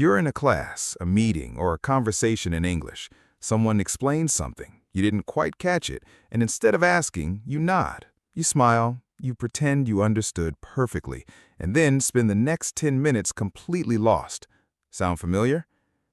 You're in a class, a meeting, or a conversation in English. Someone explains something. You didn't quite catch it, and instead of asking, you nod. You smile. You pretend you understood perfectly, and then spend the next 10 minutes completely lost. Sound familiar?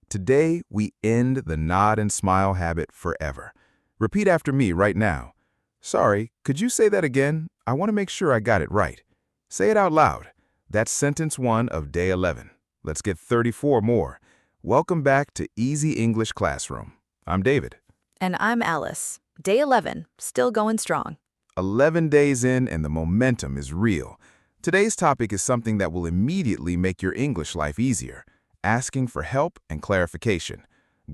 Today, we end the nod and smile habit forever. Repeat after me right now. Sorry, could you say that again? I want to make sure I got it right. Say it out loud. That's sentence 1 of day 11. Let's get 34 more. Welcome back to Easy English Classroom. I'm David. And I'm Alice. Day 11, still going strong. 11 days in and the momentum is real. Today's topic is something that will immediately make your English life easier. Asking for help and clarification.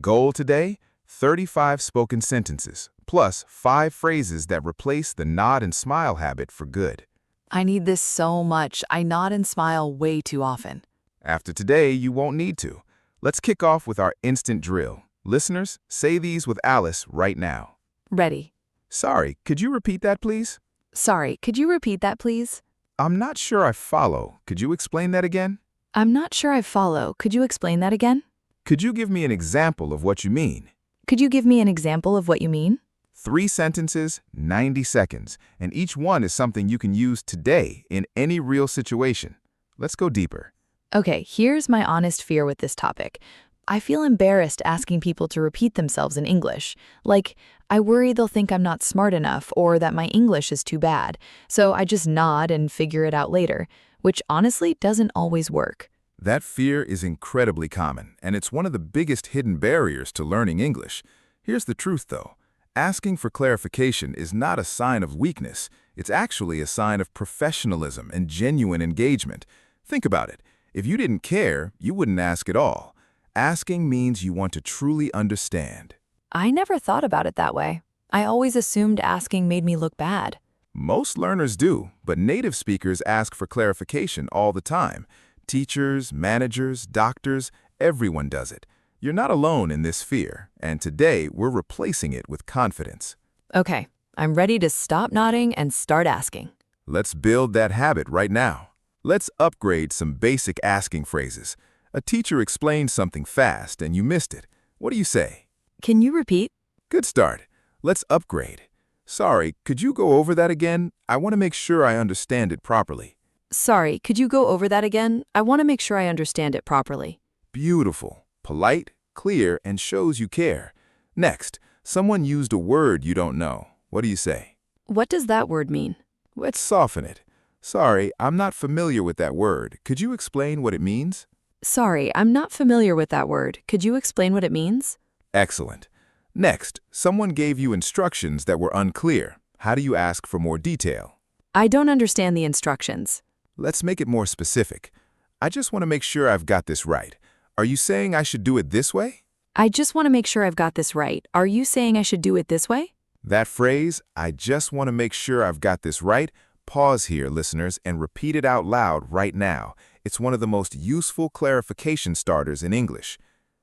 Goal today, 35 spoken sentences, plus 5 phrases that replace the nod and smile habit for good. I need this so much. I nod and smile way too often. After today, you won't need to. Let's kick off with our instant drill. Listeners, say these with Alice right now. Ready. Sorry, could you repeat that, please? Sorry, could you repeat that, please? I'm not sure I follow. Could you explain that again? I'm not sure I follow. Could you explain that again? Could you give me an example of what you mean? Could you give me an example of what you mean? 3 sentences, 90 seconds, and each one is something you can use today in any real situation. Let's go deeper. Okay, here's my honest fear with this topic. I feel embarrassed asking people to repeat themselves in English. Like, I worry they'll think I'm not smart enough or that my English is too bad. So I just nod and figure it out later, which honestly doesn't always work. That fear is incredibly common, and it's one of the biggest hidden barriers to learning English. Here's the truth, though. Asking for clarification is not a sign of weakness. It's actually a sign of professionalism and genuine engagement. Think about it. If you didn't care, you wouldn't ask at all. Asking means you want to truly understand. I never thought about it that way. I always assumed asking made me look bad. Most learners do, but native speakers ask for clarification all the time. Teachers, managers, doctors, everyone does it. You're not alone in this fear, and today we're replacing it with confidence. Okay, I'm ready to stop nodding and start asking. Let's build that habit right now. Let's upgrade some basic asking phrases. A teacher explained something fast and you missed it. What do you say? Can you repeat? Good start. Let's upgrade. Sorry, could you go over that again? I want to make sure I understand it properly. Sorry, could you go over that again? I want to make sure I understand it properly. Beautiful. Polite, clear, and shows you care. Next, someone used a word you don't know. What do you say? What does that word mean? Let's soften it. Sorry, I'm not familiar with that word. Could you explain what it means? Sorry, I'm not familiar with that word. Could you explain what it means? Excellent. Next, someone gave you instructions that were unclear. How do you ask for more detail? I don't understand the instructions. Let's make it more specific. I just want to make sure I've got this right. Are you saying I should do it this way? I just want to make sure I've got this right. Are you saying I should do it this way? That phrase, I just want to make sure I've got this right, pause here, listeners, and repeat it out loud right now. It's one of the most useful clarification starters in English.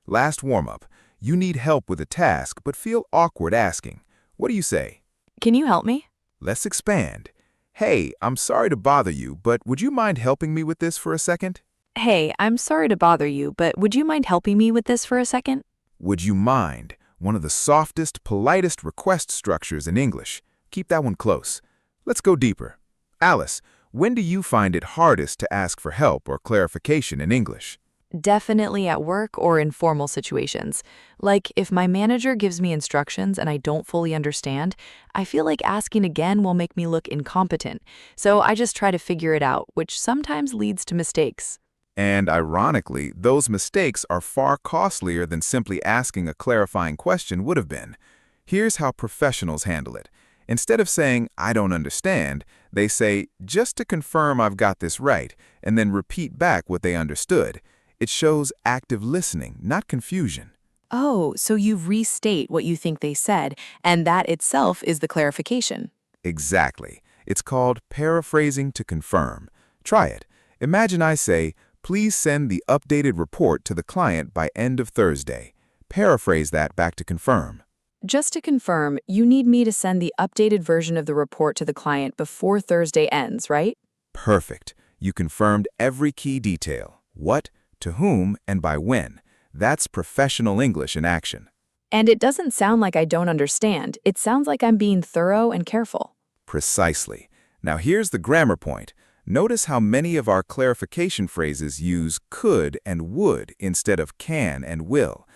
Last warm-up. You need help with a task but feel awkward asking. What do you say? Can you help me? Let's expand. Hey, I'm sorry to bother you, but would you mind helping me with this for a second? Hey, I'm sorry to bother you, but would you mind helping me with this for a second? Would you mind? One of the softest, politest request structures in English. Keep that one close. Let's go deeper. Alice, when do you find it hardest to ask for help or clarification in English? Definitely at work or in formal situations. Like if my manager gives me instructions and I don't fully understand, I feel like asking again will make me look incompetent. So I just try to figure it out, which sometimes leads to mistakes. And ironically, those mistakes are far costlier than simply asking a clarifying question would have been. Here's how professionals handle it. Instead of saying, I don't understand, they say, just to confirm I've got this right, and then repeat back what they understood. It shows active listening, not confusion. Oh, so you restate what you think they said, and that itself is the clarification. Exactly. It's called paraphrasing to confirm. Try it. Imagine I say, please send the updated report to the client by end of Thursday. Paraphrase that back to confirm. Just to confirm, you need me to send the updated version of the report to the client before Thursday ends, right? Perfect. You confirmed every key detail. What? to whom, and by when. That's professional English in action. And it doesn't sound like I don't understand. It sounds like I'm being thorough and careful. Precisely. Now here's the grammar point. Notice how many of our clarification phrases use could and would instead of can and will.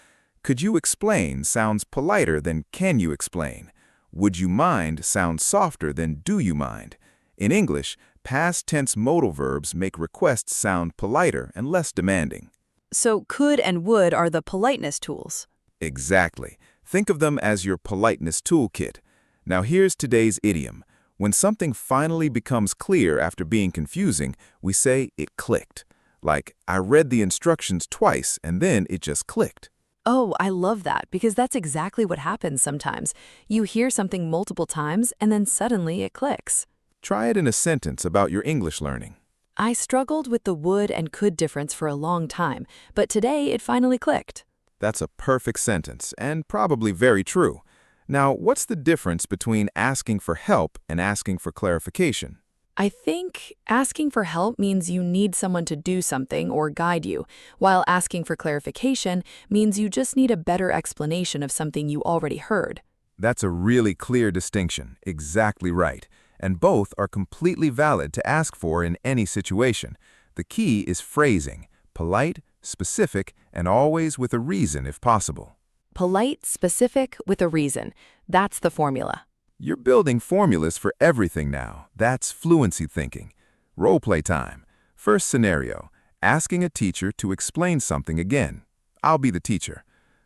Could you explain sounds politer than can you explain. Would you mind sounds softer than do you mind. In English, past tense modal verbs make requests sound politer and less demanding. So could and would are the politeness tools. Exactly. Think of them as your politeness toolkit. Now here's today's idiom. When something finally becomes clear after being confusing, we say it clicked. Like, I read the instructions twice and then it just clicked. Oh, I love that because that's exactly what happens sometimes. You hear something multiple times and then suddenly it clicks. Try it in a sentence about your English learning. I struggled with the would and could difference for a long time, but today it finally clicked. That's a perfect sentence and probably very true. Now, what's the difference between asking for help and asking for clarification? I think asking for help means you need someone to do something or guide you, while asking for clarification means you just need a better explanation of something you already heard. That's a really clear distinction, exactly right. And both are completely valid to ask for in any situation. The key is phrasing, polite, specific, and always with a reason if possible. Polite, specific, with a reason. That's the formula. You're building formulas for everything now. That's fluency thinking. Role play time. First scenario, asking a teacher to explain something again. I'll be the teacher.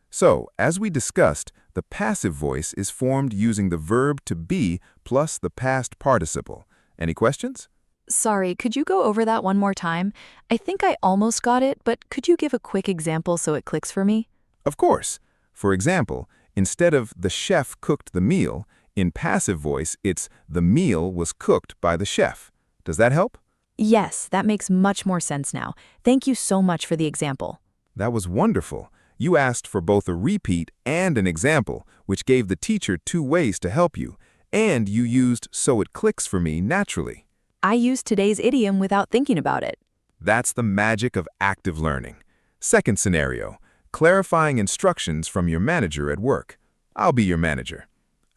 So, as we discussed, the passive voice is formed using the verb to be plus the past participle. Any questions? Sorry, could you go over that one more time? I think I almost got it, but could you give a quick example so it clicks for me? Of course. For example, instead of the chef cooked the meal, in passive voice, it's the meal was cooked by the chef. Does that help? Yes, that makes much more sense now. Thank you so much for the example. That was wonderful. You asked for both a repeat and an example, which gave the teacher two ways to help you. And you used so it clicks for me naturally. I used today's idiom without thinking about it. That's the magic of active learning. Second scenario, clarifying instructions from your manager at work. I'll be your manager.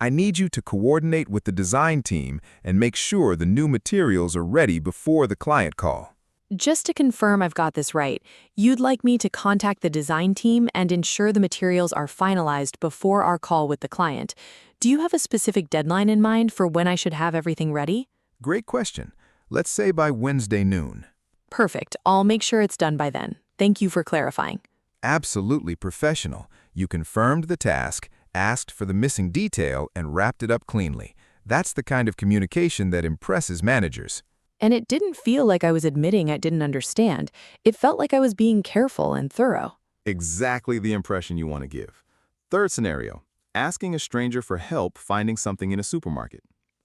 I need you to coordinate with the design team and make sure the new materials are ready before the client call. Just to confirm I've got this right, you'd like me to contact the design team and ensure the materials are finalized before our call with the client. Do you have a specific deadline in mind for when I should have everything ready? Great question. Let's say by Wednesday noon. Perfect. I'll make sure it's done by then. Thank you for clarifying. Absolutely professional. You confirmed the task, asked for the missing detail, and wrapped it up cleanly. That's the kind of communication that impresses managers. And it didn't feel like I was admitting I didn't understand. It felt like I was being careful and thorough. Exactly the impression you want to give. Third scenario, asking a stranger for help finding something in a supermarket.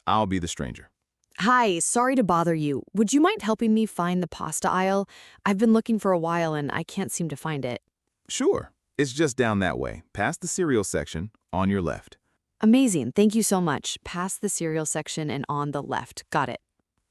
I'll be the stranger. Hi, sorry to bother you. Would you mind helping me find the pasta aisle? I've been looking for a while and I can't seem to find it. Sure. It's just down that way, past the cereal section, on your left. Amazing. Thank you so much. Past the cereal section and on the left. Got it.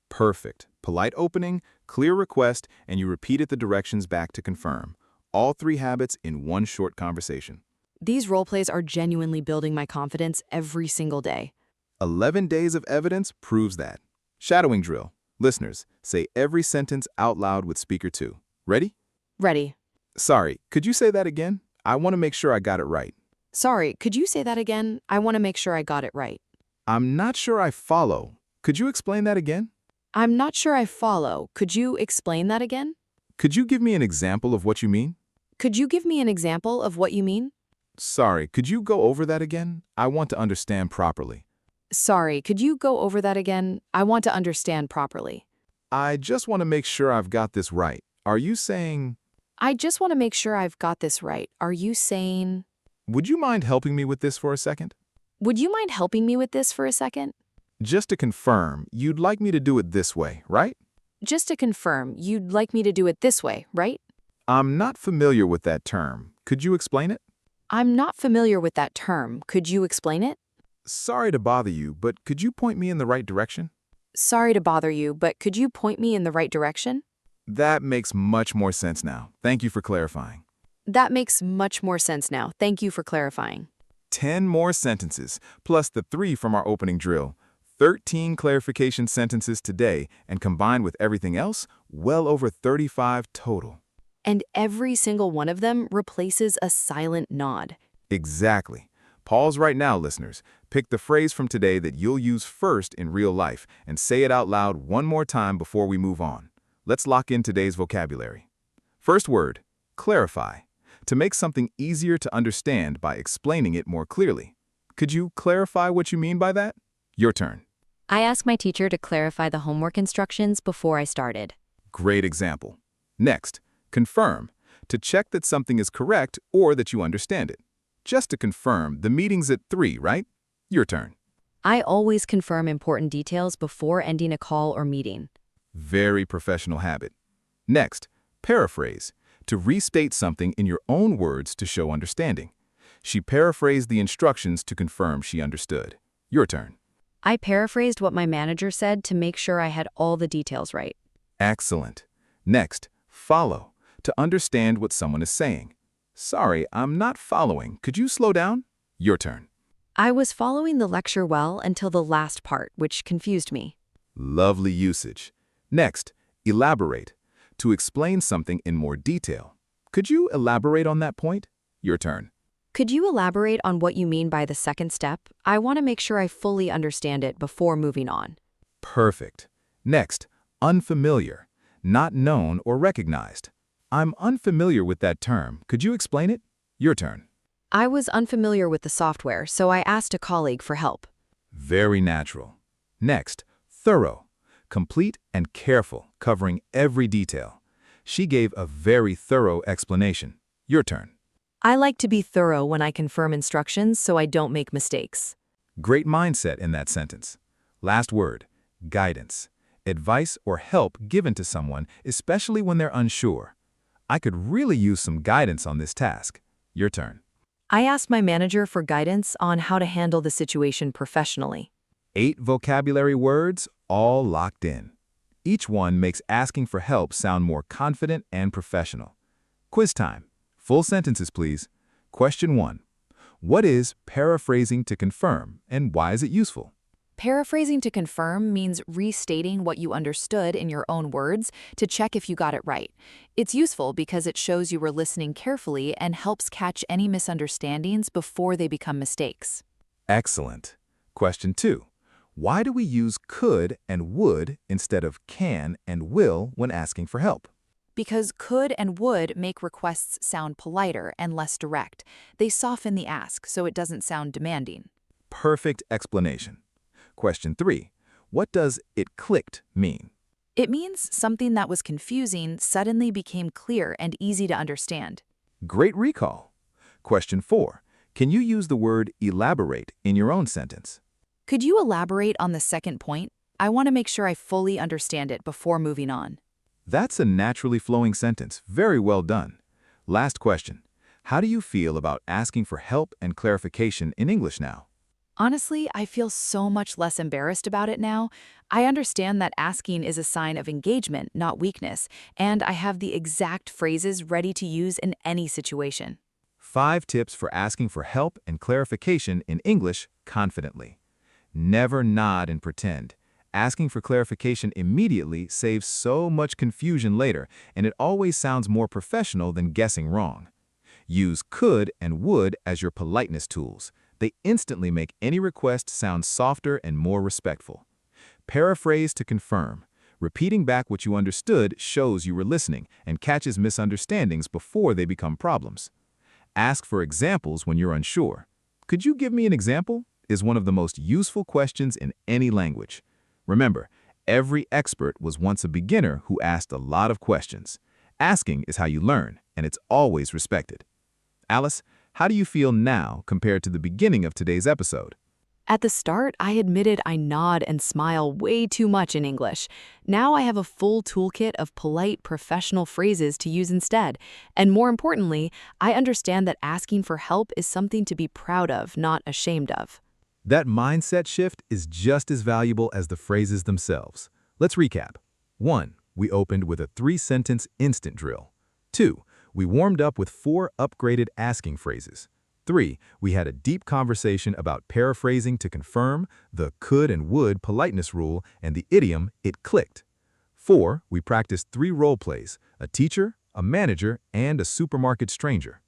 Perfect. Polite opening, clear request, and you repeated the directions back to confirm. All three habits in one short conversation. These role plays are genuinely building my confidence every single day. 11 days of evidence proves that. Shadowing drill. Listeners, say every sentence out loud with speaker 2. Ready? Ready. Sorry, could you say that again? I want to make sure I got it right. Sorry, could you say that again? I want to make sure I got it right. I'm not sure I follow. Could you explain that again? I'm not sure I follow. Could you explain that again? Could you give me an example of what you mean? Could you give me an example of what you mean? Sorry, could you go over that again? I want to understand properly. Sorry, could you go over that again? I want to understand properly. I just want to make sure I've got this right. Are you saying... I just want to make sure I've got this right. Are you saying... Would you mind helping me with this for a second? Would you mind helping me with this for a second? Just to confirm, you'd like me to do it this way, right? Just to confirm, you'd like me to do it this way, right? I'm not familiar with that term. Could you explain it? I'm not familiar with that term. Could you explain it? Sorry to bother you, but could you point me in the right direction? Sorry to bother you, but could you point me in the right direction? That makes much more sense now. Thank you for clarifying. That makes much more sense now. Thank you for clarifying. 10 more sentences, plus the 3 from our opening drill. 13 clarification sentences today, and combined with everything else, well over 35 total. And every single one of them replaces a silent nod. Exactly. Pause right now, listeners. Pick the phrase from today that you'll use first in real life and say it out loud one more time before we move on. Let's lock in today's vocabulary. First word, clarify. To make something easier to understand by explaining it more clearly. Could you clarify what you mean by that? Your turn. I asked my teacher to clarify the homework instructions before I started. Great example. Next, confirm. To check that something is correct or that you understand it. Just to confirm, the meeting's at 3, right? Your turn. I always confirm important details before ending a call or meeting. Very professional habit. Next, paraphrase. To restate something in your own words to show understanding. She paraphrased the instructions to confirm she understood. Your turn. I paraphrased what my manager said to make sure I had all the details right. Excellent. Next, follow. To understand what someone is saying. Sorry, I'm not following. Could you slow down? Your turn. I was following the lecture well until the last part, which confused me. Lovely usage. Next, elaborate. To explain something in more detail. Could you elaborate on that point? Your turn. Could you elaborate on what you mean by the second step? I want to make sure I fully understand it before moving on. Perfect. Next, unfamiliar. Not known or recognized. I'm unfamiliar with that term. Could you explain it? Your turn. I was unfamiliar with the software, so I asked a colleague for help. Very natural. Next, thorough. Complete and careful, covering every detail. She gave a very thorough explanation. Your turn. I like to be thorough when I confirm instructions so I don't make mistakes. Great mindset in that sentence. Last word, guidance. Advice or help given to someone, especially when they're unsure. I could really use some guidance on this task. Your turn. I asked my manager for guidance on how to handle the situation professionally. 8 vocabulary words, all locked in. Each one makes asking for help sound more confident and professional. Quiz time. Full sentences, please. Question 1. What is paraphrasing to confirm, and why is it useful? Paraphrasing to confirm means restating what you understood in your own words to check if you got it right. It's useful because it shows you were listening carefully and helps catch any misunderstandings before they become mistakes. Excellent. Question 2. Why do we use could and would instead of can and will when asking for help? Because could and would make requests sound politer and less direct. They soften the ask so it doesn't sound demanding. Perfect explanation. Question 3. What does "it clicked" mean? It means something that was confusing suddenly became clear and easy to understand. Great recall. Question 4. Can you use the word elaborate in your own sentence? Could you elaborate on the second point? I want to make sure I fully understand it before moving on. That's a naturally flowing sentence. Very well done. Last question. How do you feel about asking for help and clarification in English now? Honestly, I feel so much less embarrassed about it now. I understand that asking is a sign of engagement, not weakness, and I have the exact phrases ready to use in any situation. 5 tips for asking for help and clarification in English confidently. Never nod and pretend. Asking for clarification immediately saves so much confusion later, and it always sounds more professional than guessing wrong. Use could and would as your politeness tools. They instantly make any request sound softer and more respectful. Paraphrase to confirm. Repeating back what you understood shows you were listening and catches misunderstandings before they become problems. Ask for examples when you're unsure. Could you give me an example? Is one of the most useful questions in any language. Remember, every expert was once a beginner who asked a lot of questions. Asking is how you learn, and it's always respected. Alice, how do you feel now compared to the beginning of today's episode? At the start, I admitted I nod and smile way too much in English. Now I have a full toolkit of polite, professional phrases to use instead. And more importantly, I understand that asking for help is something to be proud of, not ashamed of. That mindset shift is just as valuable as the phrases themselves. Let's recap. 1. we opened with a 3-sentence instant drill. 2. We warmed up with 4 upgraded asking phrases. 3. We had a deep conversation about paraphrasing to confirm the could and would politeness rule and the idiom it clicked. 4. We practiced 3 role plays, a teacher, a manager, and a supermarket stranger.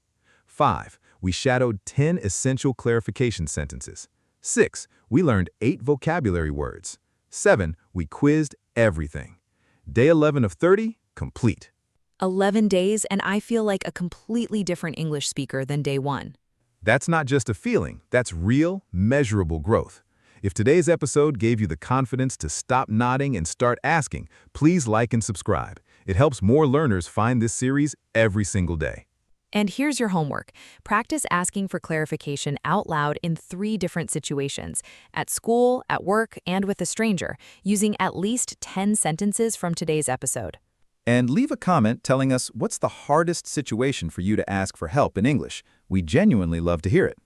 5. We shadowed 10 essential clarification sentences. 6. We learned 8 vocabulary words. 7. We quizzed everything. Day 11 of 30, complete. 11 days, and I feel like a completely different English speaker than day 1. That's not just a feeling, that's real, measurable growth. If today's episode gave you the confidence to stop nodding and start asking, please like and subscribe. It helps more learners find this series every single day. And here's your homework. Practice asking for clarification out loud in 3 different situations, at school, at work, and with a stranger, using at least 10 sentences from today's episode. And leave a comment telling us what's the hardest situation for you to ask for help in English. We genuinely love to hear it.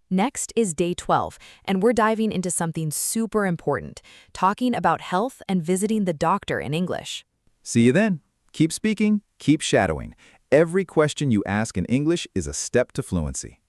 Next is day 12, and we're diving into something super important, talking about health and visiting the doctor in English. See you then. Keep speaking, keep shadowing. Every question you ask in English is a step to fluency.